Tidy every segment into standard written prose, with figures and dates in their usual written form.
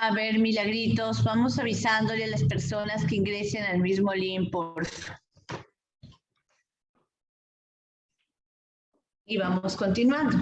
A ver, Milagritos, vamos avisándole a las personas que ingresen al mismo link, por favor. Y vamos continuando.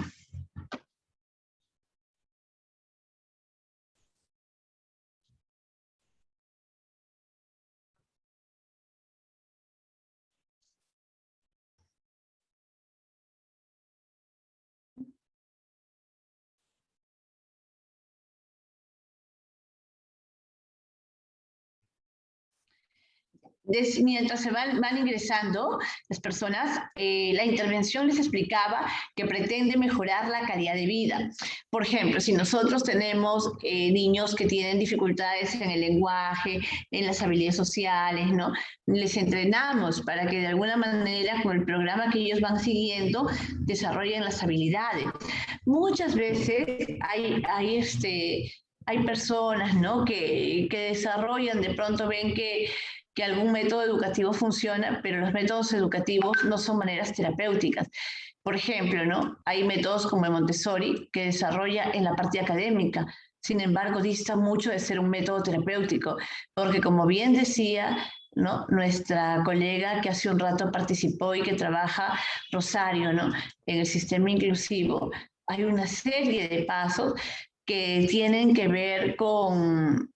Mientras se van ingresando las personas, la intervención les explicaba que pretende mejorar la calidad de vida. Por ejemplo, si nosotros tenemos niños que tienen dificultades en el lenguaje, en las habilidades sociales, ¿no? Les entrenamos para que de alguna manera, con el programa que ellos van siguiendo, desarrollen las habilidades. Muchas veces hay personas, ¿no? que desarrollan, de pronto ven que algún método educativo funciona, pero los métodos educativos no son maneras terapéuticas. Por ejemplo, ¿no? Hay métodos como el Montessori que desarrolla en la parte académica, sin embargo, dista mucho de ser un método terapéutico, porque como bien decía, ¿no? Nuestra colega que hace un rato participó y que trabaja, Rosario, ¿no? En el sistema inclusivo, hay una serie de pasos que tienen que ver con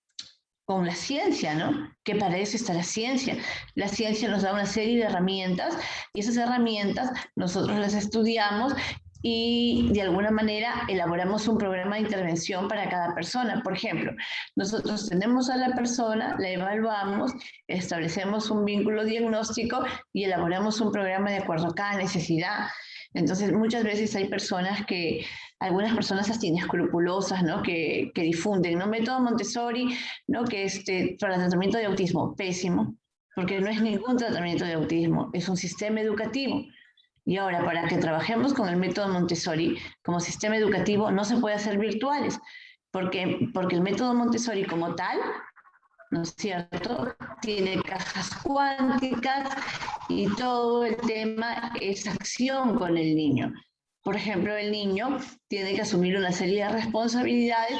la ciencia, ¿no? Que para eso está la ciencia. La ciencia nos da una serie de herramientas y esas herramientas nosotros las estudiamos y de alguna manera elaboramos un programa de intervención para cada persona. Por ejemplo, nosotros tenemos a la persona, la evaluamos, establecemos un vínculo diagnóstico y elaboramos un programa de acuerdo a cada necesidad. Entonces, muchas veces hay personas que, algunas personas hasta inescrupulosas, ¿no? Que difunden, ¿no? Método Montessori, ¿no? Que para el tratamiento de autismo, pésimo, porque no es ningún tratamiento de autismo, es un sistema educativo. Y ahora, para que trabajemos con el método Montessori como sistema educativo, no se puede hacer virtuales, porque el método Montessori como tal, ¿no es cierto?, tiene cajas cuánticas y todo el tema es acción con el niño. Por ejemplo, el niño tiene que asumir una serie de responsabilidades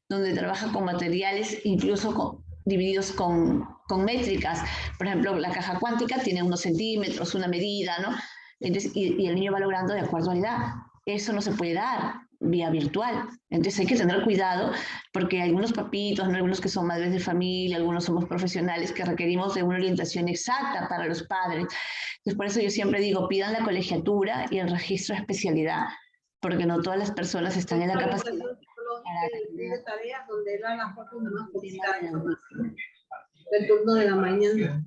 donde trabaja con materiales incluso divididos con métricas. Por ejemplo, la caja cuántica tiene unos centímetros, una medida, ¿no? Entonces, y el niño va logrando de acuerdo a la edad. Eso no se puede dar vía virtual. Entonces hay que tener cuidado porque hay algunos papitos, ¿no? Algunos que son madres de familia, algunos somos profesionales que requerimos de una orientación exacta para los padres. Entonces por eso yo siempre digo, pidan la colegiatura y el registro de especialidad, porque no todas las personas están en la capacidad. Tiene tareas donde eran las fotos más del turno de la mañana.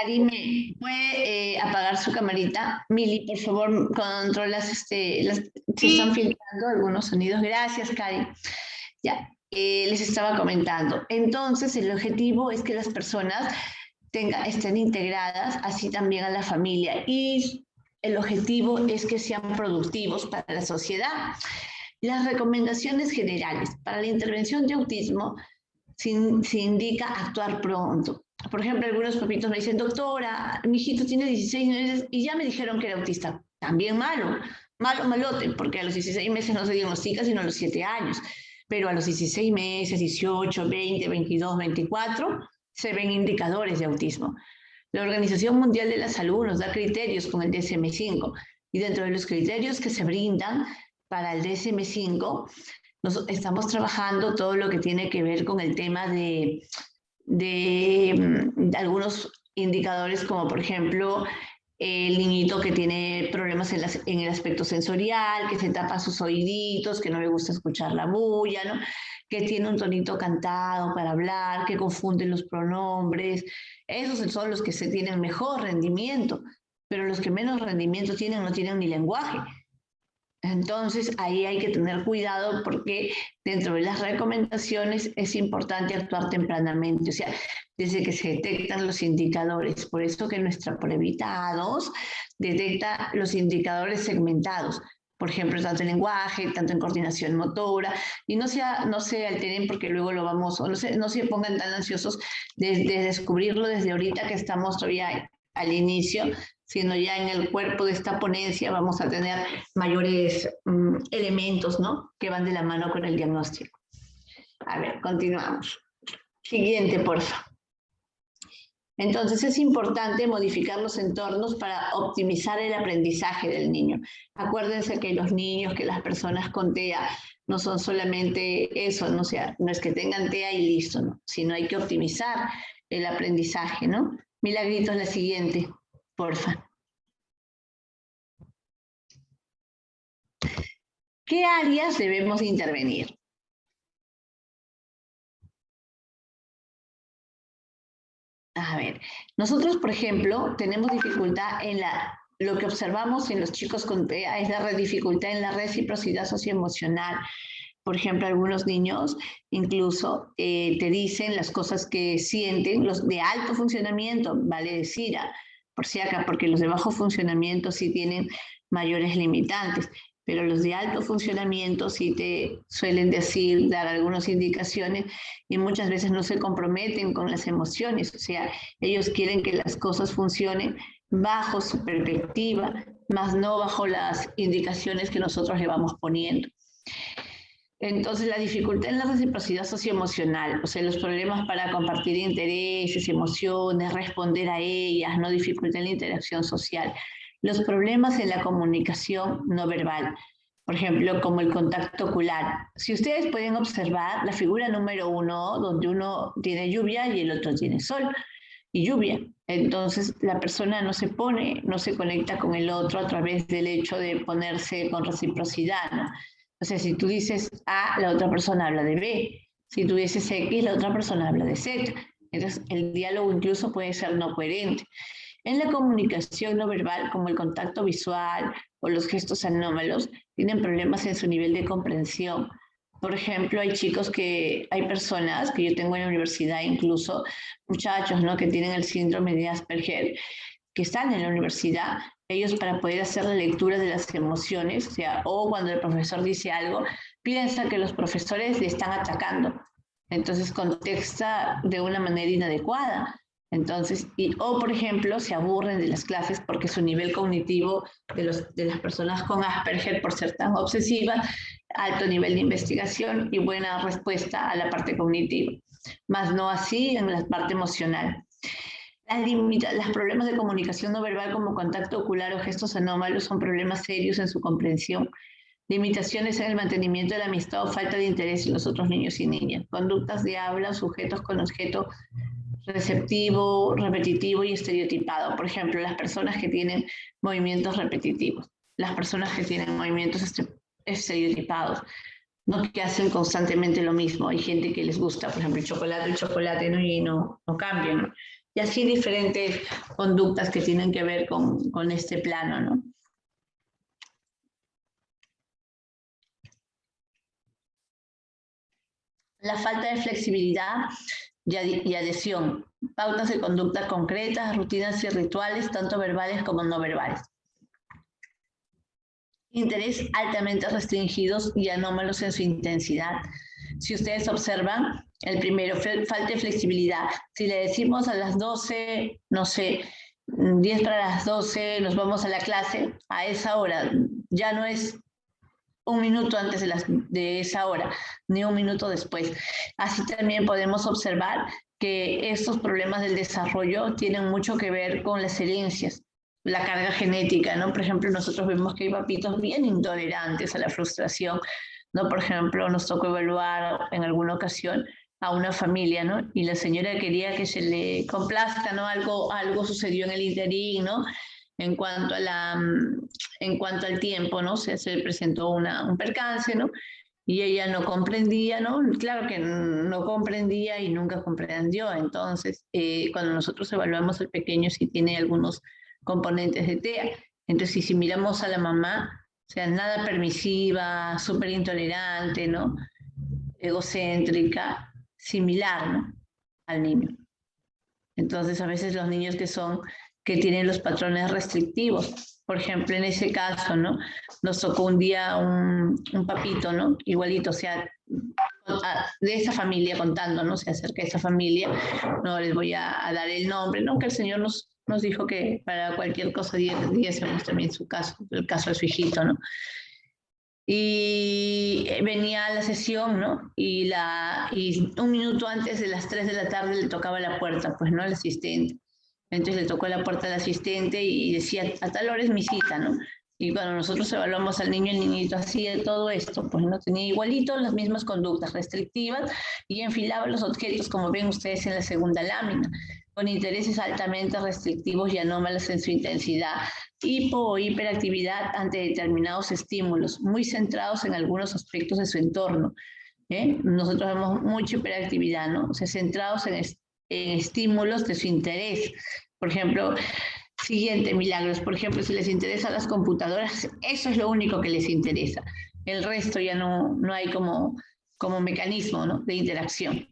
Karime, ¿puede apagar su camarita? Mili, por favor, controlas, se están filtrando algunos sonidos. Gracias, Cari. Ya, les estaba comentando. Entonces, el objetivo es que las personas estén integradas, así también a la familia. Y el objetivo es que sean productivos para la sociedad. Las recomendaciones generales para la intervención de autismo se indica actuar pronto. Por ejemplo, algunos papitos me dicen, doctora, mi hijito tiene 16 meses y ya me dijeron que era autista. También malote, porque a los 16 meses no se diagnostica sino a los 7 años. Pero a los 16 meses, 18, 20, 22, 24, se ven indicadores de autismo. La Organización Mundial de la Salud nos da criterios con el DSM-5 y dentro de los criterios que se brindan para el DSM-5, estamos trabajando todo lo que tiene que ver con el tema de algunos indicadores como por ejemplo el niñito que tiene problemas en el aspecto sensorial, que se tapa sus oíditos, que no le gusta escuchar la bulla, ¿no? Que tiene un tonito cantado para hablar, que confunde los pronombres. Esos son los que se tienen mejor rendimiento, pero los que menos rendimiento tienen no tienen ni lenguaje. Entonces, ahí hay que tener cuidado porque dentro de las recomendaciones es importante actuar tempranamente, o sea, desde que se detectan los indicadores. Por eso que nuestra pruebita A2 detecta los indicadores segmentados. Por ejemplo, tanto en lenguaje, tanto en coordinación motora, y no se alteren porque luego lo vamos, o no se pongan tan ansiosos de descubrirlo desde ahorita que estamos todavía al inicio, sino ya en el cuerpo de esta ponencia vamos a tener mayores elementos, ¿no?, que van de la mano con el diagnóstico. A ver, continuamos. Siguiente, por favor. Entonces es importante modificar los entornos para optimizar el aprendizaje del niño. Acuérdense que los niños, que las personas con TEA no son solamente eso, ¿no? O sea, no es que tengan TEA y listo, ¿no? Sino hay que optimizar el aprendizaje, ¿no? Milagritos, la siguiente, porfa. ¿Qué áreas debemos intervenir? A ver, nosotros, por ejemplo, tenemos dificultad en lo que observamos en los chicos con TEA es la dificultad en la reciprocidad socioemocional. Por ejemplo, algunos niños incluso te dicen las cosas que sienten, los de alto funcionamiento, vale decir, por si acá, porque los de bajo funcionamiento sí tienen mayores limitantes, pero los de alto funcionamiento sí te suelen decir, dar algunas indicaciones y muchas veces no se comprometen con las emociones, o sea, ellos quieren que las cosas funcionen bajo su perspectiva, más no bajo las indicaciones que nosotros le vamos poniendo. Entonces, la dificultad en la reciprocidad socioemocional, o sea, los problemas para compartir intereses, emociones, responder a ellas, no dificultad en la interacción social. Los problemas en la comunicación no verbal, por ejemplo, como el contacto ocular. Si ustedes pueden observar la figura número 1, donde uno tiene lluvia y el otro tiene sol y lluvia. Entonces, la persona no se conecta con el otro a través del hecho de ponerse con reciprocidad, ¿no? O sea, si tú dices A, la otra persona habla de B. Si tú dices X, la otra persona habla de Z. Entonces, el diálogo incluso puede ser no coherente. En la comunicación no verbal, como el contacto visual o los gestos anómalos, tienen problemas en su nivel de comprensión. Por ejemplo, hay personas que yo tengo en la universidad, incluso muchachos, ¿no? Que tienen el síndrome de Asperger, que están en la universidad, ellos para poder hacer la lectura de las emociones, o sea, o cuando el profesor dice algo, piensa que los profesores le están atacando. Entonces contesta de una manera inadecuada. Entonces, o por ejemplo, se aburren de las clases porque su nivel cognitivo de las personas con Asperger, por ser tan obsesivas, alto nivel de investigación y buena respuesta a la parte cognitiva, más no así en la parte emocional. Los problemas de comunicación no verbal como contacto ocular o gestos anómalos son problemas serios en su comprensión. Limitaciones en el mantenimiento de la amistad o falta de interés en los otros niños y niñas. Conductas de habla, sujetos con objeto receptivo, repetitivo y estereotipado. Por ejemplo, las personas que tienen movimientos repetitivos, las personas que tienen movimientos estereotipados, no que hacen constantemente lo mismo. Hay gente que les gusta, por ejemplo, el chocolate, ¿no? Y no cambian, ¿no? Y así diferentes conductas que tienen que ver con este plano, ¿no? La falta de flexibilidad y adhesión, pautas de conducta concretas, rutinas y rituales, tanto verbales como no verbales. Interés altamente restringidos y anómalos en su intensidad. Si ustedes observan, el primero, falta de flexibilidad. Si le decimos a las 12, no sé, 10 para las 12, nos vamos a la clase, a esa hora, ya no es un minuto antes de esa hora, ni un minuto después. Así también podemos observar que estos problemas del desarrollo tienen mucho que ver con las herencias, la carga genética, ¿no? Por ejemplo, nosotros vemos que hay papitos bien intolerantes a la frustración, ¿no? Por ejemplo, nos tocó evaluar en alguna ocasión a una familia, ¿no? Y la señora quería que se le complazca, ¿no? Algo sucedió en el interín, ¿no? En cuanto al tiempo, ¿no? Se presentó un percance, ¿no? Y ella no comprendía, ¿no? Claro que no comprendía y nunca comprendió. Entonces, cuando nosotros evaluamos al pequeño, sí tiene algunos componentes de TEA. Entonces, si miramos a la mamá, o sea, nada permisiva, súper intolerante, ¿no? Egocéntrica, similar, ¿no? Al niño. Entonces, a veces los niños que tienen los patrones restrictivos, por ejemplo, en ese caso, ¿no? Nos tocó un día un papito, ¿no? Igualito, o sea, de esa familia contando, ¿no? Se acerca a esa familia, no les voy a dar el nombre, ¿no? Que el Señor nos dijo que para cualquier cosa diésemos también su caso, el caso de su hijito, ¿no? Y venía a la sesión, ¿no? Y un minuto antes de las 3 de la tarde le tocaba la puerta, pues, ¿no? Al asistente. Entonces le tocó la puerta al asistente y decía, a tal hora es mi cita, ¿no? Y cuando nosotros evaluamos al niño, el niñito hacía todo esto, pues no tenía igualito las mismas conductas restrictivas y enfilaba los objetos, como ven ustedes en la segunda lámina, con intereses altamente restrictivos y anómalos en su intensidad, hipo o hiperactividad ante determinados estímulos, muy centrados en algunos aspectos de su entorno. Nosotros vemos mucha hiperactividad, ¿no? O sea, centrados en estímulos de su interés. Por ejemplo, siguiente, Milagros, por ejemplo, si les interesan las computadoras, eso es lo único que les interesa. El resto ya no hay como mecanismo, ¿no? De interacción.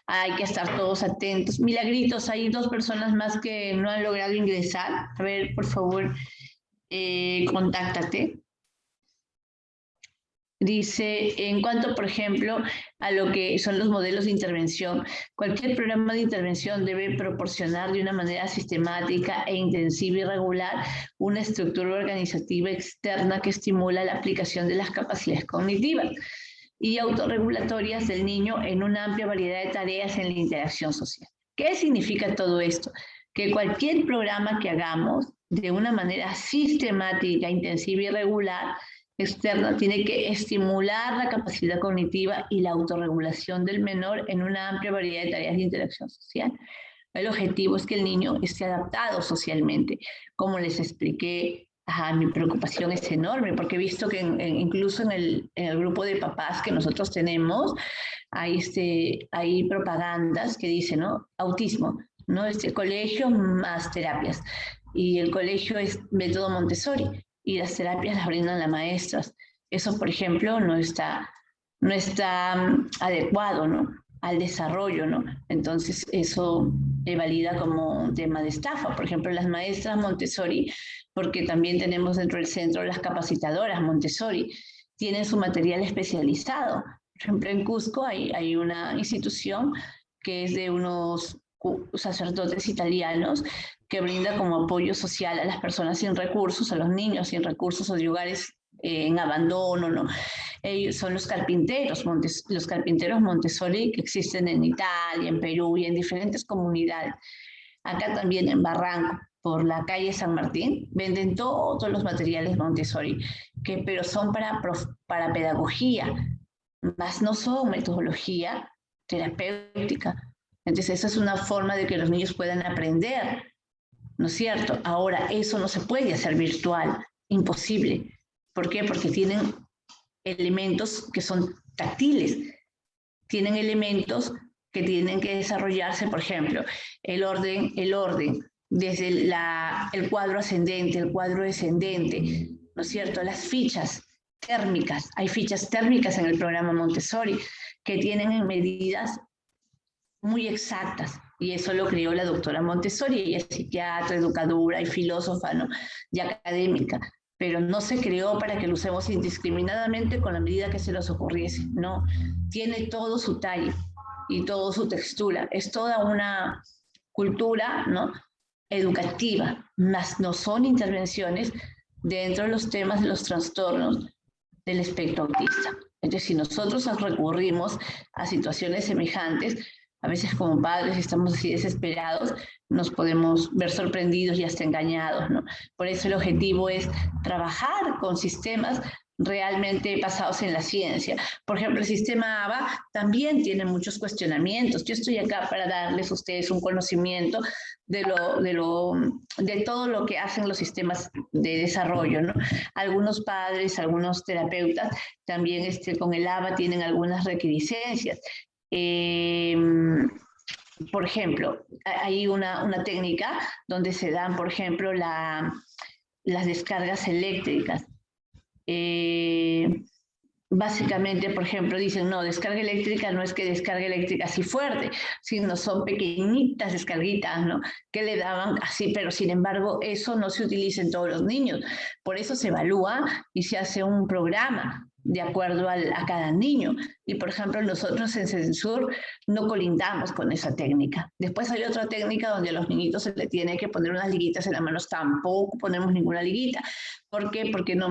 Hay que estar todos atentos. Milagritos, hay 2 personas más que no han logrado ingresar. A ver, por favor, contáctate. Dice, en cuanto, por ejemplo, a lo que son los modelos de intervención, cualquier programa de intervención debe proporcionar de una manera sistemática e intensiva y regular una estructura organizativa externa que estimula la aplicación de las capacidades cognitivas y autorregulatorias del niño en una amplia variedad de tareas en la interacción social. ¿Qué significa todo esto? Que cualquier programa que hagamos de una manera sistemática, intensiva y regular, externa, tiene que estimular la capacidad cognitiva y la autorregulación del menor en una amplia variedad de tareas de interacción social. El objetivo es que el niño esté adaptado socialmente. Como les expliqué, mi preocupación es enorme, porque he visto que incluso en el grupo de papás que nosotros tenemos, hay propagandas que dicen, ¿no? Autismo, ¿no? Colegio más terapias. Y el colegio es método Montessori y las terapias las brindan las maestras. Eso, por ejemplo, no está adecuado, ¿no? Al desarrollo, ¿no? Entonces, eso valida como un tema de estafa. Por ejemplo, las maestras Montessori, porque también tenemos dentro del centro las capacitadoras Montessori, tienen su material especializado. Por ejemplo, en Cusco hay una institución que es de unos sacerdotes italianos que brinda como apoyo social a las personas sin recursos, a los niños sin recursos o de hogares en abandono, ¿no? Ellos son los carpinteros Montessori que existen en Italia, en Perú y en diferentes comunidades. Acá también en Barranco, por la calle San Martín, venden todos los materiales Montessori, pero son para pedagogía, más no son metodología terapéutica. Entonces, esa es una forma de que los niños puedan aprender, ¿no es cierto? Ahora, eso no se puede hacer virtual, imposible. ¿Por qué? Porque tienen elementos que son táctiles, tienen elementos que tienen que desarrollarse, por ejemplo, el orden, desde el cuadro ascendente, el cuadro descendente, ¿no es cierto? Las fichas térmicas, hay fichas térmicas en el programa Montessori que tienen medidas muy exactas, y eso lo creó la doctora Montessori. Ella es psiquiatra, educadora y filósofa, ¿no? Y académica, pero no se creó para que lo usemos indiscriminadamente con la medida que se nos ocurriese, no, tiene todo su talle y toda su textura, es toda una cultura, ¿no? Educativa, más no son intervenciones dentro de los temas de los trastornos del espectro autista. Entonces, si nosotros recurrimos a situaciones semejantes, a veces como padres estamos así desesperados, nos podemos ver sorprendidos y hasta engañados, ¿no? Por eso el objetivo es trabajar con sistemas realmente basados en la ciencia. Por ejemplo, el sistema ABA también tiene muchos cuestionamientos. Yo estoy acá para darles a ustedes un conocimiento de todo lo que hacen los sistemas de desarrollo, ¿no? Algunos padres, algunos terapeutas también con el ABA tienen algunas requisitencias. Por ejemplo, hay una técnica donde se dan, por ejemplo, las descargas eléctricas. básicamente, por ejemplo, dicen, no, descarga eléctrica no es que descarga eléctrica así fuerte, sino son pequeñitas descarguitas, ¿no? Que le daban así, pero sin embargo eso no se utiliza en todos los niños. Por eso se evalúa y se hace un programa de acuerdo a cada niño. Y por ejemplo, nosotros en Censur no colindamos con esa técnica. Después hay otra técnica donde a los niñitos se le tiene que poner unas liguitas en las manos, tampoco ponemos ninguna liguita. ¿Por qué? Porque no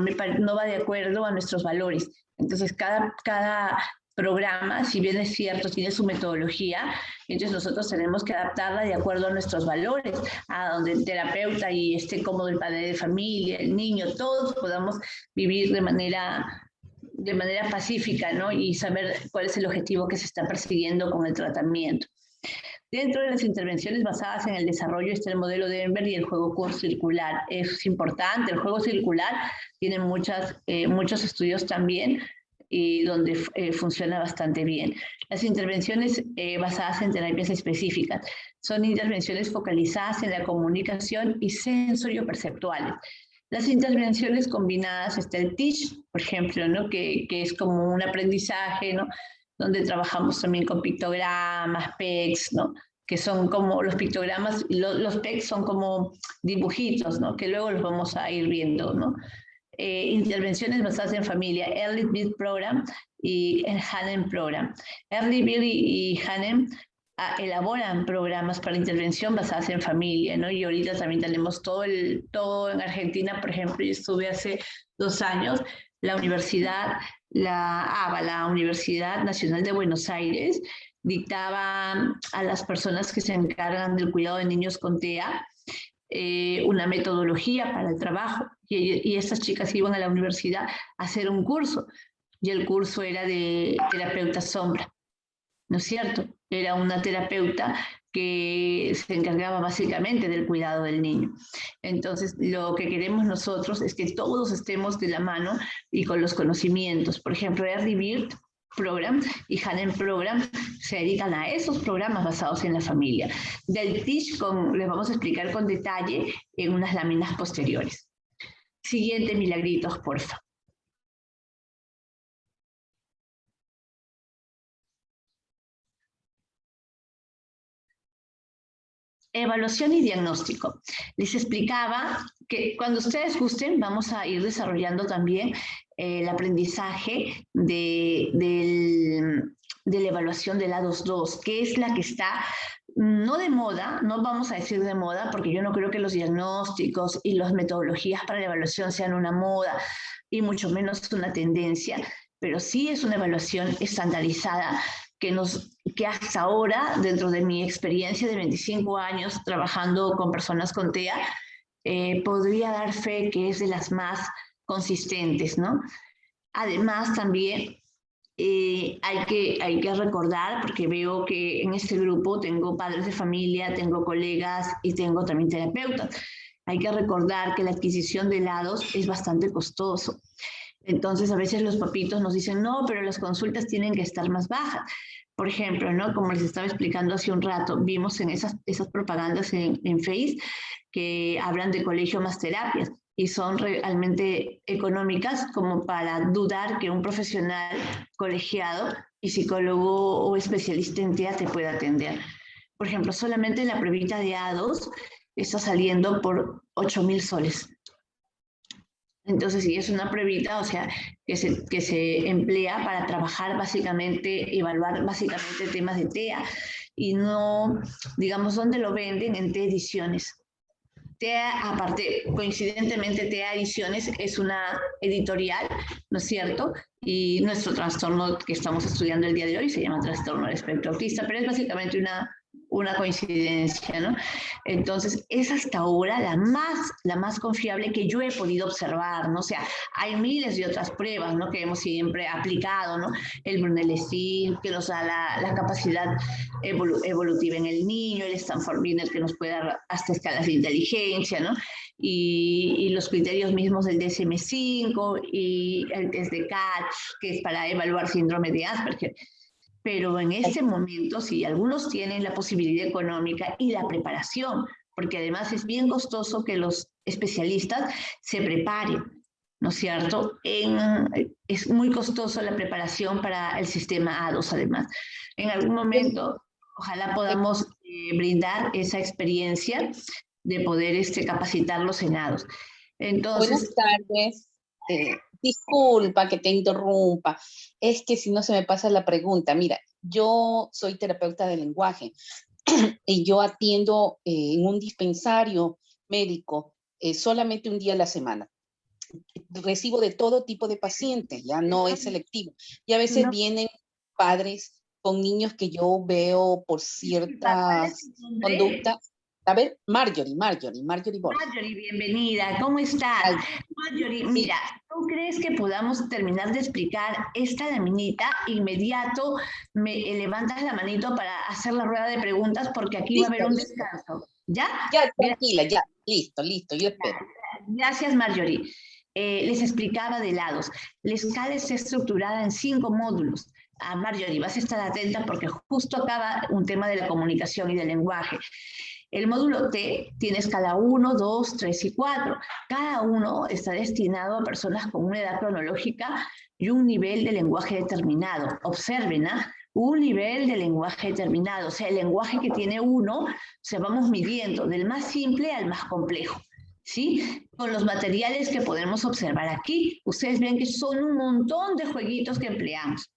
va de acuerdo a nuestros valores. Entonces, cada programa, si bien es cierto, tiene su metodología, entonces nosotros tenemos que adaptarla de acuerdo a nuestros valores, a donde el terapeuta y esté cómodo el padre de familia, el niño, todos podamos vivir de manera pacífica, ¿no? Y saber cuál es el objetivo que se está persiguiendo con el tratamiento. Dentro de las intervenciones basadas en el desarrollo está el modelo de Denver y el juego circular. Es importante, el juego circular tiene muchos estudios también y donde funciona bastante bien. Las intervenciones basadas en terapias específicas son intervenciones focalizadas en la comunicación y sensorio-perceptuales. Las intervenciones combinadas está el TEACH, por ejemplo, ¿no? que es como un aprendizaje, ¿no? Donde trabajamos también con pictogramas, PECs, ¿no? Que son como los pictogramas, los PECs son como dibujitos, ¿no? Que luego los vamos a ir viendo, ¿no? Intervenciones basadas en familia, Early Bird Program y el Hanem Program. Early Bird y Hanem elaboran programas para intervención basadas en familia, ¿no? Y ahorita también tenemos todo en Argentina, por ejemplo, yo estuve hace 2 años, la Universidad Nacional de Buenos Aires dictaba a las personas que se encargan del cuidado de niños con TEA una metodología para el trabajo y estas chicas iban a la universidad a hacer un curso y el curso era de terapeuta sombra, ¿no es cierto? Era una terapeuta que se encargaba básicamente del cuidado del niño. Entonces, lo que queremos nosotros es que todos estemos de la mano y con los conocimientos. Por ejemplo, Early Bird Program y Hanem Program se dedican a esos programas basados en la familia. Del TEACH les vamos a explicar con detalle en unas láminas posteriores. Siguiente, Milagritos, porfa. Evaluación y diagnóstico. Les explicaba que cuando ustedes gusten vamos a ir desarrollando también el aprendizaje de la evaluación de la 2.2, que es la que está no de moda, no vamos a decir de moda, porque yo no creo que los diagnósticos y las metodologías para la evaluación sean una moda y mucho menos una tendencia, pero sí es una evaluación estandarizada que hasta ahora, dentro de mi experiencia de 25 años trabajando con personas con TEA, podría dar fe que es de las más consistentes, ¿no? Además, también hay que recordar, porque veo que en este grupo tengo padres de familia, tengo colegas y tengo también terapeutas. Hay que recordar que la adquisición de helados es bastante costoso. Entonces, a veces los papitos nos dicen, no, pero las consultas tienen que estar más bajas. Por ejemplo, ¿no? Como les estaba explicando hace un rato, vimos en esas propagandas en Face que hablan de colegio más terapias y son realmente económicas como para dudar que un profesional colegiado y psicólogo o especialista en TEA te pueda atender. Por ejemplo, solamente la pruebita de A2 está saliendo por 8.000 soles. Entonces, sí, es una pruebita, o sea, que se emplea para trabajar básicamente, evaluar básicamente temas de TEA y no, digamos, ¿dónde lo venden? En TEA Ediciones. TEA, aparte, coincidentemente, TEA Ediciones es una editorial, ¿no es cierto? Y nuestro trastorno que estamos estudiando el día de hoy se llama trastorno del espectro autista, pero es básicamente una coincidencia, ¿no? Entonces, es hasta ahora la más confiable que yo he podido observar, ¿no? O sea, hay miles de otras pruebas, ¿no? Que hemos siempre aplicado, ¿no? El Brunelleschi, que nos da la capacidad evolutiva en el niño, el Stanford-Binet, que nos puede dar hasta escalas de inteligencia, ¿no? Y los criterios mismos del DSM-5 y el test de Catch, que es para evaluar síndrome de Asperger. Pero en este momento, sí, algunos tienen la posibilidad económica y la preparación, porque además es bien costoso que los especialistas se preparen, ¿no es cierto? Es muy costoso la preparación para el sistema A2 además. En algún momento, ojalá podamos brindar esa experiencia de poder capacitarlos en A2. Buenas Entonces, tardes. Disculpa que te interrumpa. Es que si no se me pasa la pregunta. Mira, yo soy terapeuta de lenguaje y yo atiendo en un dispensario médico solamente un día a la semana. Recibo de todo tipo de pacientes, ya no es selectivo. Y a veces vienen padres con niños que yo veo por ciertas conductas. A ver, Marjorie Borges. Marjorie, bienvenida. ¿Cómo estás? Ay, Marjorie, sí. mira, ¿tú crees que podamos terminar de explicar esta laminita? Inmediato me levantas la manito para hacer la rueda de preguntas porque aquí va a haber un descanso. ¿Ya? Ya, tranquila, ya. Listo, yo espero. Gracias, Marjorie. Les explicaba de lados. La escala está estructurada en 5 módulos. Marjorie, vas a estar atenta porque justo acaba un tema de la comunicación y del lenguaje. El módulo T tiene escala 1, 2, 3 y 4. Cada uno está destinado a personas con una edad cronológica y un nivel de lenguaje determinado. Observen, un nivel de lenguaje determinado. O sea, el lenguaje que tiene uno, vamos midiendo del más simple al más complejo. ¿Sí? Con los materiales que podemos observar aquí, ustedes ven que son un montón de jueguitos que empleamos.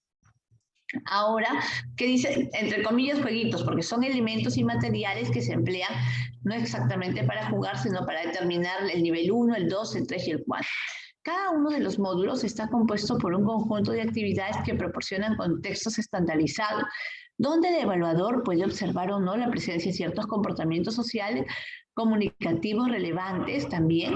Ahora, ¿qué dice? Entre comillas jueguitos, porque son elementos y materiales que se emplean no exactamente para jugar, sino para determinar el nivel 1, el 2, el 3 y el 4. Cada uno de los módulos está compuesto por un conjunto de actividades que proporcionan contextos estandarizados, donde el evaluador puede observar o no la presencia de ciertos comportamientos sociales, comunicativos relevantes también.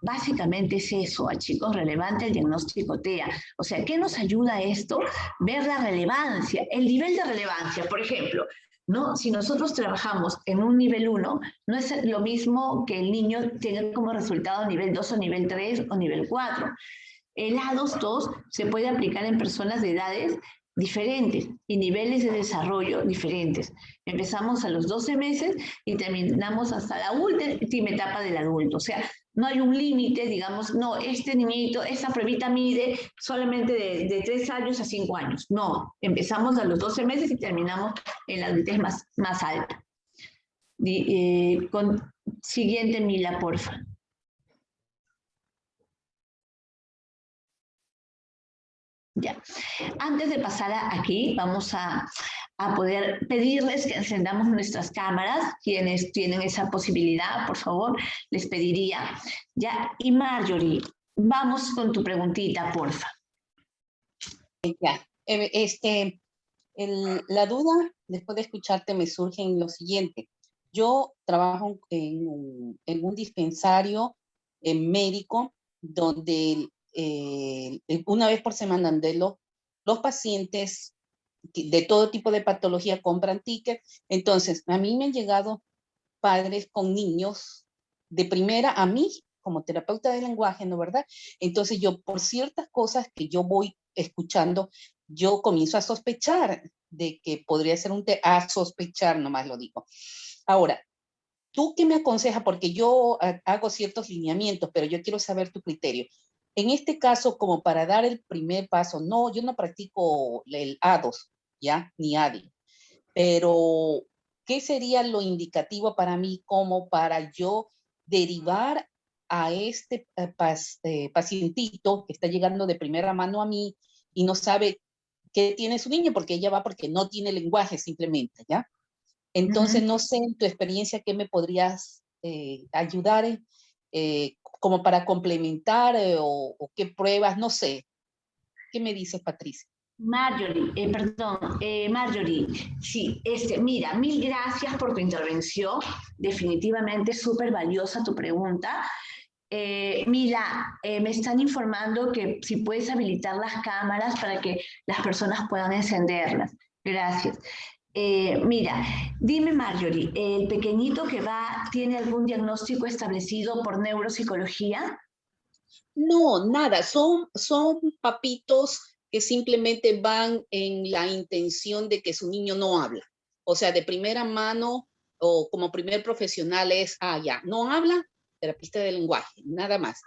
Básicamente es eso, chicos, relevante el diagnóstico TEA. O sea, ¿qué nos ayuda esto? Ver la relevancia, el nivel de relevancia. Por ejemplo, ¿no? Si nosotros trabajamos en un nivel 1, no es lo mismo que el niño tenga como resultado nivel 2 o nivel 3 o nivel 4. El A2 se puede aplicar en personas de edades diferentes y niveles de desarrollo diferentes. Empezamos a los 12 meses y terminamos hasta la última etapa del adulto. O sea, no hay un límite, digamos, no, este niñito, esta pruebita mide solamente de 3 años a 5 años. No, empezamos a los 12 meses y terminamos en la adultez más alta. Siguiente, Mila, porfa. Ya. Antes de pasar aquí, vamos a poder pedirles que encendamos nuestras cámaras. Quienes tienen esa posibilidad, por favor, les pediría. Ya. Y Marjorie, vamos con tu preguntita, porfa. Ya. La duda, después de escucharte, me surge en lo siguiente. Yo trabajo en un dispensario médico donde una vez por semana de los pacientes de todo tipo de patología compran tickets. Entonces, a mí me han llegado padres con niños de primera a mí, como terapeuta de lenguaje, ¿no verdad? Entonces yo, por ciertas cosas que yo voy escuchando, yo comienzo a sospechar de que podría ser a sospechar, nomás lo digo. Ahora, ¿tú qué me aconsejas? Porque yo hago ciertos lineamientos, pero yo quiero saber tu criterio. En este caso, como para dar el primer paso, no, yo no practico el A2, ¿ya? Ni ADI, pero ¿qué sería lo indicativo para mí como para yo derivar a este pacientito que está llegando de primera mano a mí y no sabe qué tiene su niño porque ella va porque no tiene lenguaje simplemente, ¿ya? Entonces, no sé, en tu experiencia, ¿qué me podrías ayudar como para complementar o qué pruebas? No sé. ¿Qué me dices, Patricia? Marjorie, sí, mira, mil gracias por tu intervención, definitivamente súper valiosa tu pregunta. Mira, me están informando que si puedes habilitar las cámaras para que las personas puedan encenderlas. Gracias. Mira, dime Marjorie, ¿el pequeñito que va tiene algún diagnóstico establecido por neuropsicología? No, nada, son papitos que simplemente van en la intención de que su niño no habla. O sea, de primera mano o como primer profesional es, ya, no habla, terapista de lenguaje, nada más.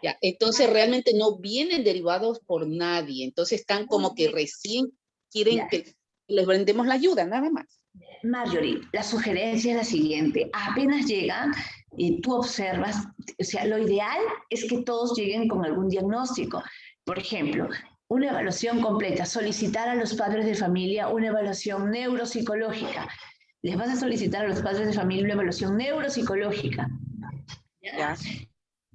Ya, entonces realmente no vienen derivados por nadie, entonces están como que recién quieren Ya. que les brindemos la ayuda, nada más. Marjorie, la sugerencia es la siguiente. Apenas llegan y tú observas, o sea, lo ideal es que todos lleguen con algún diagnóstico. Por ejemplo, una evaluación completa, solicitar a los padres de familia una evaluación neuropsicológica. Les vas a solicitar a los padres de familia una evaluación neuropsicológica. ¿Ya?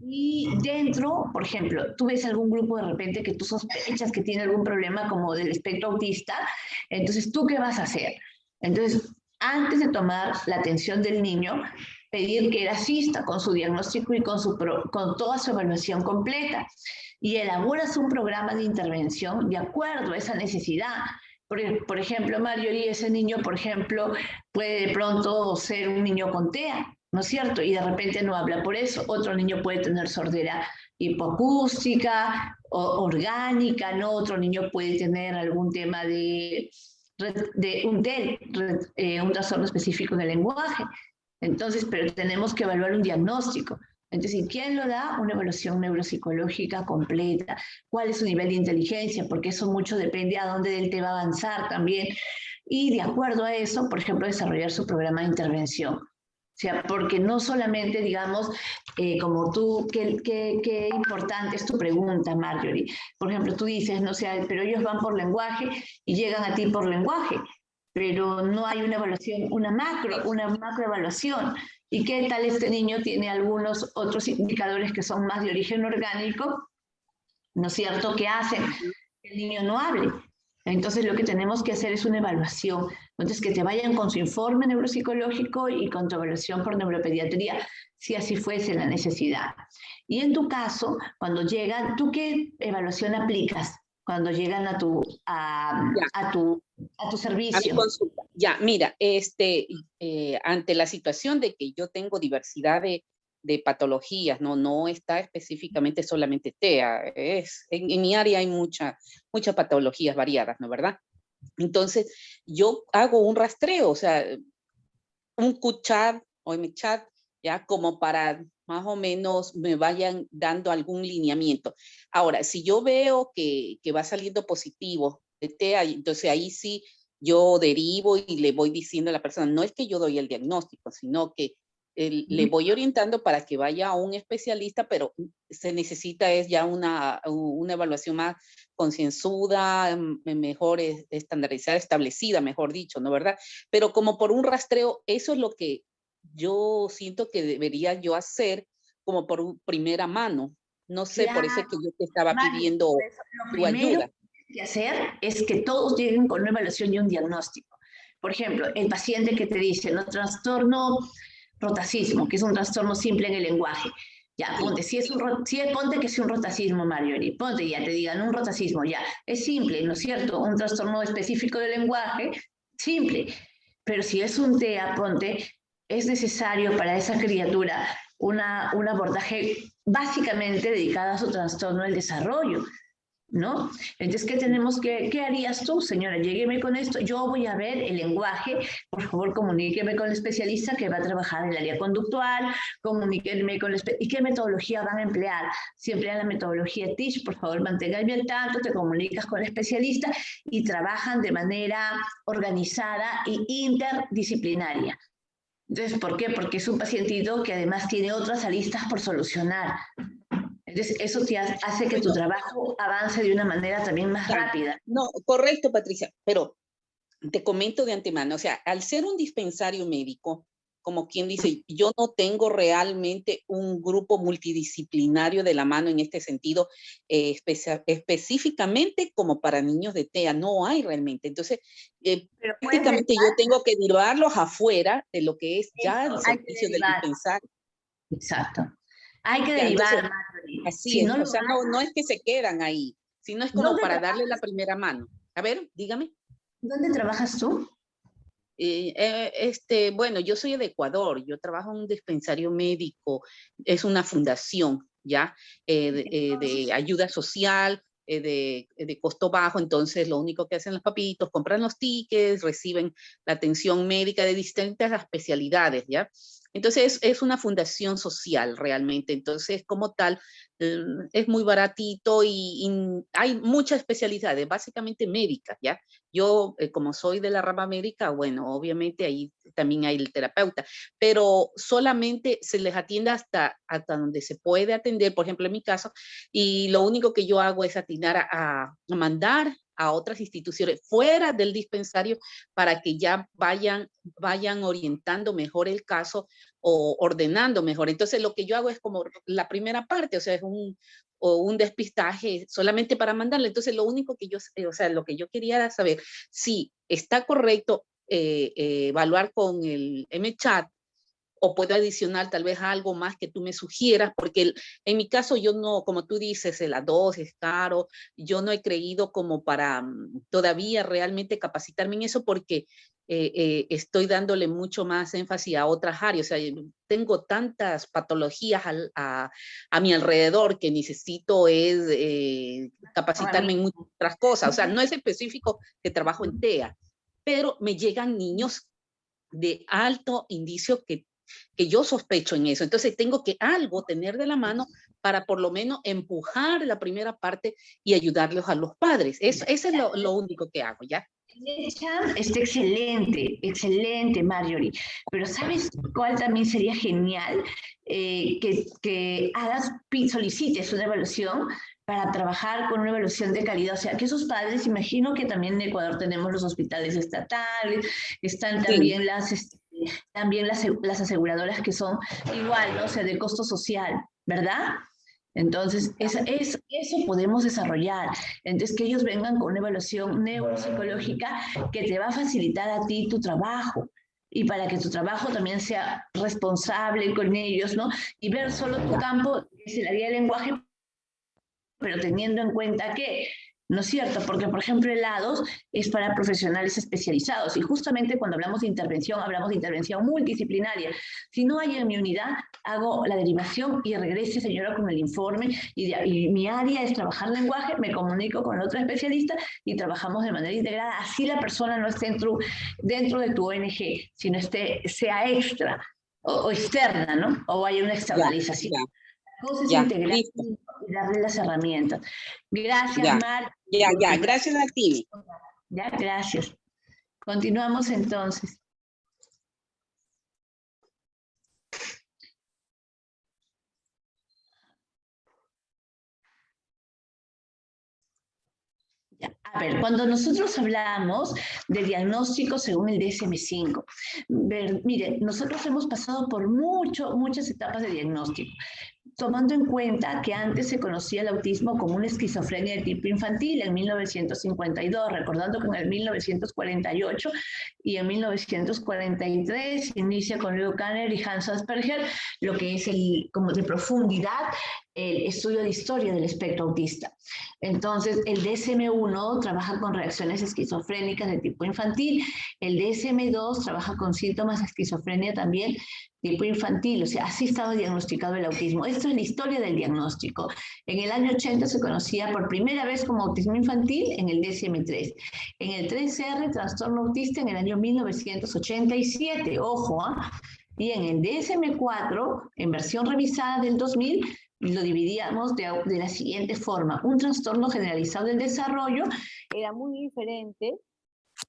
Y dentro, por ejemplo, tú ves algún grupo de repente que tú sospechas que tiene algún problema como del espectro autista, entonces, ¿tú qué vas a hacer? Entonces, antes de tomar la atención del niño, pedir que él asista con su diagnóstico y con toda su evaluación completa y elaboras un programa de intervención de acuerdo a esa necesidad. Por ejemplo, Marjorie, ese niño, por ejemplo, puede de pronto ser un niño con TEA, ¿no es cierto? Y de repente no habla por eso. Otro niño puede tener sordera hipoacústica o orgánica, ¿no? Otro niño puede tener algún tema de un TEL, un trastorno específico en el lenguaje. Entonces, pero tenemos que evaluar un diagnóstico. Entonces, ¿quién lo da? Una evaluación neuropsicológica completa. ¿Cuál es su nivel de inteligencia? Porque eso mucho depende a dónde él te va a avanzar también. Y de acuerdo a eso, por ejemplo, desarrollar su programa de intervención. O sea, porque no solamente, digamos, como tú, qué importante es tu pregunta, Marjorie. Por ejemplo, tú dices, no sé, pero ellos van por lenguaje y llegan a ti por lenguaje, pero no hay una evaluación, una macroevaluación. ¿Y qué tal este niño tiene algunos otros indicadores que son más de origen orgánico, ¿no es cierto?, que hacen que el niño no hable? Entonces lo que tenemos que hacer es una evaluación. Entonces que te vayan con su informe neuropsicológico y con tu evaluación por neuropediatría, si así fuese la necesidad. Y en tu caso, cuando llegan, ¿tú qué evaluación aplicas cuando llegan a tu servicio? A mi consulta. Ya, mira, ante la situación de que yo tengo diversidad de patologías, no está específicamente solamente TEA, en mi área hay muchas patologías variadas, ¿no es verdad? Entonces, yo hago un rastreo, o sea, un QChat o MChat, ya como para más o menos me vayan dando algún lineamiento. Ahora, si yo veo que va saliendo positivo de TEA, entonces ahí sí yo derivo y le voy diciendo a la persona, no es que yo doy el diagnóstico, sino que le voy orientando para que vaya a un especialista, pero se necesita es ya una evaluación más concienzuda, mejor estandarizada, establecida, mejor dicho, ¿no verdad? Pero como por un rastreo, eso es lo que yo siento que debería yo hacer como por primera mano. No sé, Claro, por eso es que yo te estaba pidiendo lo tu primero ayuda. que hacer es que todos lleguen con una evaluación y un diagnóstico. Por ejemplo, el paciente que te dice, ¿no?, trastorno rotacismo, que es un trastorno simple en el lenguaje. Ya, ponte, ponte que es un rotacismo, Marjorie, ponte, ya te digan un rotacismo, ya, es simple, ¿no es cierto? Un trastorno específico del lenguaje, simple. Pero si es un TEA, ponte, es necesario para esa criatura un abordaje básicamente dedicado a su trastorno del desarrollo, ¿no? Entonces, ¿qué harías tú, señora? Llégueme con esto, yo voy a ver el lenguaje, por favor, comuníqueme con el especialista que va a trabajar en el área conductual, comuníqueme con y qué metodología van a emplear. Si emplean la metodología TEACH, por favor, manténganme al tanto, te comunicas con el especialista y trabajan de manera organizada e interdisciplinaria. Entonces, ¿por qué? Porque es un pacientito que además tiene otras aristas por solucionar. Entonces, eso te hace que tu trabajo avance de una manera también más rápida. No, correcto, Patricia, pero te comento de antemano, o sea, al ser un dispensario médico, como quien dice, yo no tengo realmente un grupo multidisciplinario de la mano en este sentido, específicamente como para niños de TEA, no hay realmente. Entonces, prácticamente yo tengo que derivarlos afuera de lo que es ya el servicio del dispensario. Exacto. Hay que Ya, derivar, entonces, así es, o sea, no es que se quedan ahí, sino es como para darle la primera mano. A ver, dígame. ¿Dónde trabajas tú? Bueno, yo soy de Ecuador, yo trabajo en un dispensario médico, es una fundación, ¿ya? De ayuda social, de costo bajo, entonces lo único que hacen los papitos, compran los tickets, reciben la atención médica de distintas especialidades, ¿ya? Entonces es una fundación social realmente, entonces como tal es muy baratito y hay muchas especialidades, básicamente médicas, ¿ya? Yo como soy de la rama médica, bueno, obviamente ahí también hay el terapeuta, pero solamente se les atiende hasta donde se puede atender, por ejemplo en mi caso, y lo único que yo hago es atinar a mandar a otras instituciones fuera del dispensario para que ya vayan orientando mejor el caso o ordenando mejor. Entonces lo que yo hago es como la primera parte, o sea, es un despistaje solamente para mandarle. Entonces lo único que yo, o sea, lo que yo quería era saber si está correcto evaluar con el MChat o puedo adicionar tal vez algo más que tú me sugieras, porque en mi caso yo no, como tú dices, la dosis es caro, yo no he creído como para todavía realmente capacitarme en eso porque estoy dándole mucho más énfasis a otras áreas, o sea, tengo tantas patologías a mi alrededor que necesito capacitarme en muchas otras cosas, o sea, no es específico que trabajo en TEA, pero me llegan niños de alto indicio que yo sospecho en eso. Entonces tengo que algo tener de la mano para por lo menos empujar la primera parte y ayudarlos a los padres. Eso es lo único que hago, ¿ya? Está excelente, excelente, Marjorie. Pero ¿sabes cuál también sería genial? Que solicites una evaluación para trabajar con una evaluación de calidad. O sea, que esos padres, imagino que también en Ecuador tenemos los hospitales estatales, están también también las aseguradoras que son igual, ¿no? O sea, de costo social, ¿verdad? Entonces, eso podemos desarrollar. Entonces, que ellos vengan con una evaluación neuropsicológica que te va a facilitar a ti tu trabajo y para que tu trabajo también sea responsable con ellos, ¿no? Y ver solo tu campo, que es el área del lenguaje, pero teniendo en cuenta que, ¿no es cierto? Porque, por ejemplo, helados es para profesionales especializados y justamente cuando hablamos de intervención multidisciplinaria. Si no hay en mi unidad, hago la derivación y regrese, señora, con el informe y mi área es trabajar lenguaje, me comunico con otro especialista y trabajamos de manera integrada. Así la persona no esté dentro de tu ONG, sino sea extra o externa, ¿no? O haya una externalización. Entonces, integrar y darle las herramientas. Gracias, Mar. Gracias a ti. Ya, gracias. Continuamos entonces. A ver, cuando nosotros hablamos de diagnóstico según el DSM-5, miren, nosotros hemos pasado por muchas etapas de diagnóstico, tomando en cuenta que antes se conocía el autismo como una esquizofrenia de tipo infantil en 1952, recordando que en el 1948 y en 1943 se inicia con Leo Kanner y Hans Asperger lo que es como de profundidad el estudio de historia del espectro autista. Entonces, el DSM-1 trabaja con reacciones esquizofrénicas de tipo infantil, el DSM-2 trabaja con síntomas de esquizofrenia también tipo infantil, o sea, así estaba diagnosticado el autismo. Esta es la historia del diagnóstico. En el año 80 se conocía por primera vez como autismo infantil en el DSM-3. En el 3R, trastorno autista en el año 1987, ojo, y en el DSM-4, en versión revisada del 2000, lo dividíamos de la siguiente forma. Un trastorno generalizado del desarrollo era muy diferente,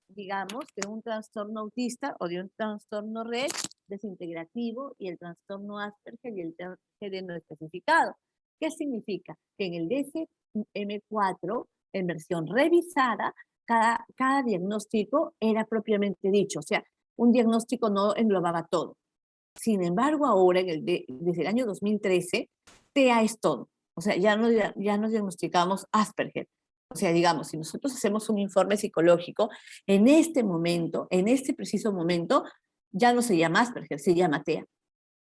digamos, de un trastorno autista o de un trastorno red desintegrativo y el trastorno Asperger y el TDD no especificado. ¿Qué significa? Que en el DSM-4, en versión revisada, cada diagnóstico era propiamente dicho, o sea, un diagnóstico no englobaba todo. Sin embargo, ahora, desde el año 2013, TEA es todo. O sea, ya no diagnosticamos Asperger. O sea, digamos, si nosotros hacemos un informe psicológico, en este momento, en este preciso momento, ya no se llama Asperger, se llama TEA.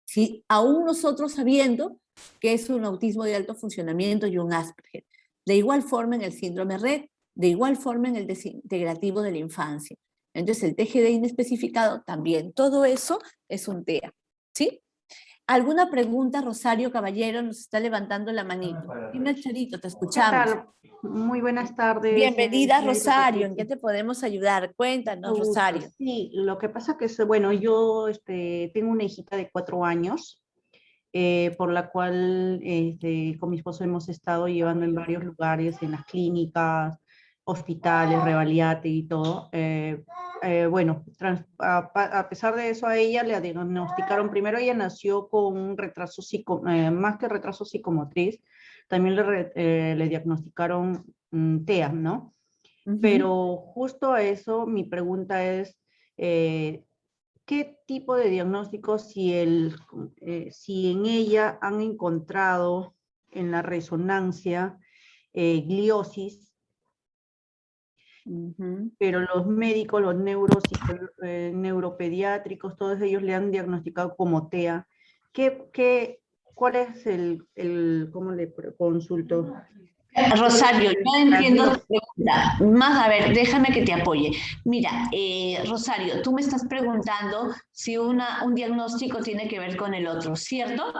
¿Sí? Aún nosotros sabiendo que es un autismo de alto funcionamiento y un Asperger. De igual forma en el síndrome Red, de igual forma en el desintegrativo de la infancia. Entonces el TGD inespecificado también, todo eso es un TEA, ¿sí? ¿Alguna pregunta, Rosario Caballero? Nos está levantando la manito. Dime, Charito, te escuchamos. ¿Qué tal? Muy buenas tardes. Bienvenida, señorita Rosario. ¿En Patricia. qué te podemos ayudar? Cuéntanos, Mucho gusto. Rosario. Sí, lo que pasa que es, bueno, yo tengo una hijita de 4 años, por la cual con mi esposo hemos estado llevando en varios lugares, en las clínicas, hospitales, Revaliate y todo. Bueno, a pesar de eso, a ella le diagnosticaron, primero ella nació con un retraso más que retraso psicomotriz, también le diagnosticaron TEA, ¿no? Pero justo a eso mi pregunta es, ¿qué tipo de diagnóstico si en ella han encontrado en la resonancia gliosis, pero los médicos, los neuropediátricos, todos ellos le han diagnosticado como TEA? ¿Cuál es cómo le consulto? Rosario, yo entiendo tu pregunta. Más, a ver, déjame que te apoye. Mira, Rosario, tú me estás preguntando si un diagnóstico tiene que ver con el otro, ¿cierto?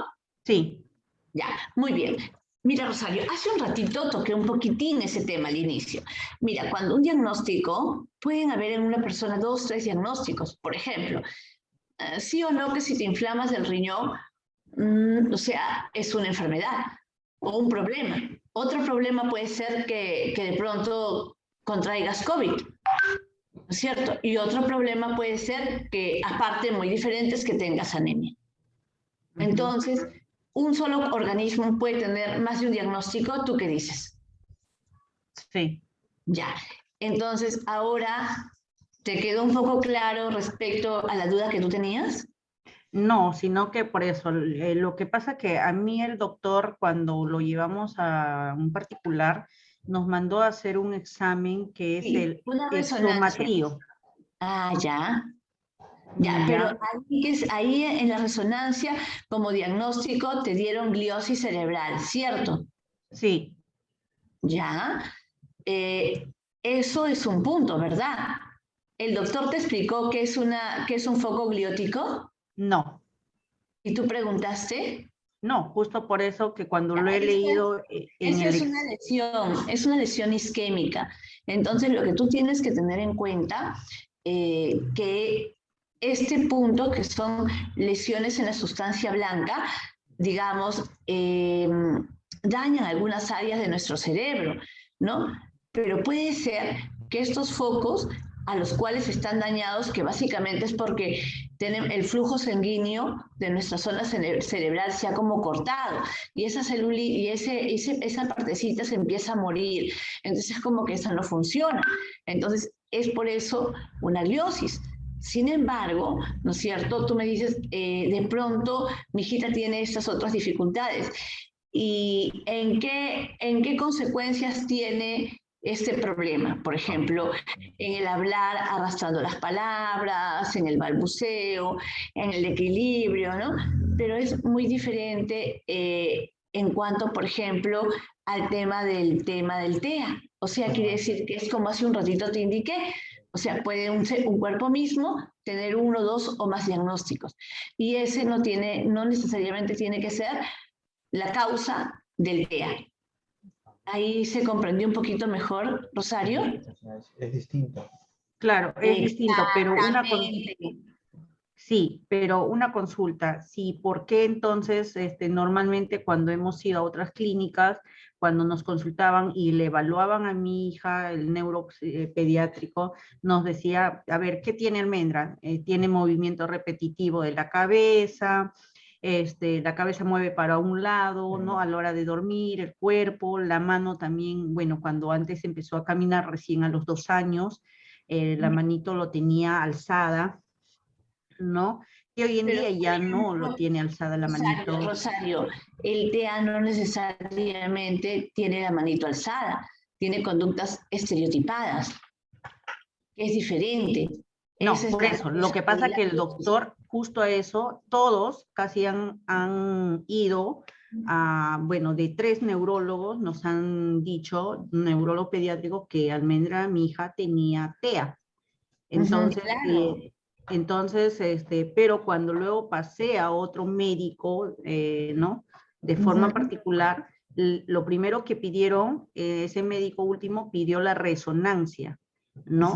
Sí. Ya, muy bien. Mira, Rosario, hace un ratito toqué un poquitín ese tema al inicio. Mira, cuando un diagnóstico, pueden haber en una persona 2, 3 diagnósticos. Por ejemplo, sí o no que si te inflamas del riñón, o sea, es una enfermedad o un problema. Otro problema puede ser que de pronto contraigas COVID, ¿no es cierto? Y otro problema puede ser que, aparte, muy diferente, es que tengas anemia. Entonces, un solo organismo puede tener más de un diagnóstico. ¿Tú qué dices? Sí. Ya. Entonces, ahora, ¿te quedó un poco claro respecto a la duda que tú tenías? No, sino que por eso, lo que pasa que a mí el doctor, cuando lo llevamos a un particular, nos mandó a hacer un examen que es el una resonancia. exomatrío. Ah, ya. Ya, pero ahí en la resonancia, como diagnóstico, te dieron gliosis cerebral, ¿cierto? Sí. Ya. Eso es un punto, ¿verdad? ¿El doctor te explicó qué es un foco gliótico? No. ¿Y tú preguntaste? No, justo por eso que cuando lo he leído Esa es una lesión isquémica. Entonces, lo que tú tienes que tener en cuenta que este punto, que son lesiones en la sustancia blanca, digamos, dañan algunas áreas de nuestro cerebro, ¿no? Pero puede ser que estos focos a los cuales están dañados, que básicamente es porque el flujo sanguíneo de nuestra zona cerebral se ha como cortado y esa célula y esa partecita se empieza a morir. Entonces es como que esa no funciona. Entonces es por eso una gliosis. Sin embargo, ¿no es cierto? Tú me dices, de pronto mi hijita tiene estas otras dificultades. ¿Y en qué consecuencias tiene este problema? Por ejemplo, en el hablar arrastrando las palabras, en el balbuceo, en el equilibrio, ¿no? Pero es muy diferente en cuanto, por ejemplo, al tema del TEA. O sea, quiere decir que es como hace un ratito te indiqué. O sea, puede un cuerpo mismo tener 1, 2 o más diagnósticos. Y ese no necesariamente tiene que ser la causa del TEA. Ahí se comprendió un poquito mejor, Rosario. Es distinto. Claro, es distinto, pero sí, pero una consulta, sí, ¿por qué entonces normalmente cuando hemos ido a otras clínicas, cuando nos consultaban y le evaluaban a mi hija, el neuropediátrico, nos decía, a ver, ¿qué tiene Almendra? Tiene movimiento repetitivo de la cabeza mueve para un lado, ¿no? A la hora de dormir, el cuerpo, la mano también, bueno, cuando antes empezó a caminar recién a los 2 años, la manito lo tenía alzada, ¿no? Y hoy en día ya no lo tiene alzada la manito. Rosario, el TEA no necesariamente tiene la manito alzada, tiene conductas estereotipadas, es diferente. No, por eso, lo que pasa es que el doctor, justo a eso, todos casi han ido a, bueno, de 3 neurólogos nos han dicho, un neurólogo pediátrico, que Almendra, mi hija, tenía TEA. Entonces, claro. Entonces, pero cuando luego pasé a otro médico, ¿no? De forma particular, lo primero que pidieron, ese médico último pidió la resonancia, ¿no?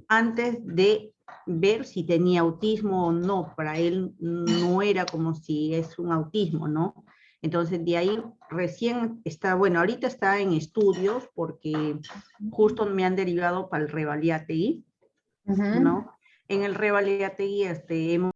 Antes de ver si tenía autismo o no. Para él no era como si es un autismo, ¿no? Entonces, de ahí recién está, bueno, ahorita está en estudios porque justo me han derivado para el Revalía-TI, ¿no? En el Revalía-TI hemos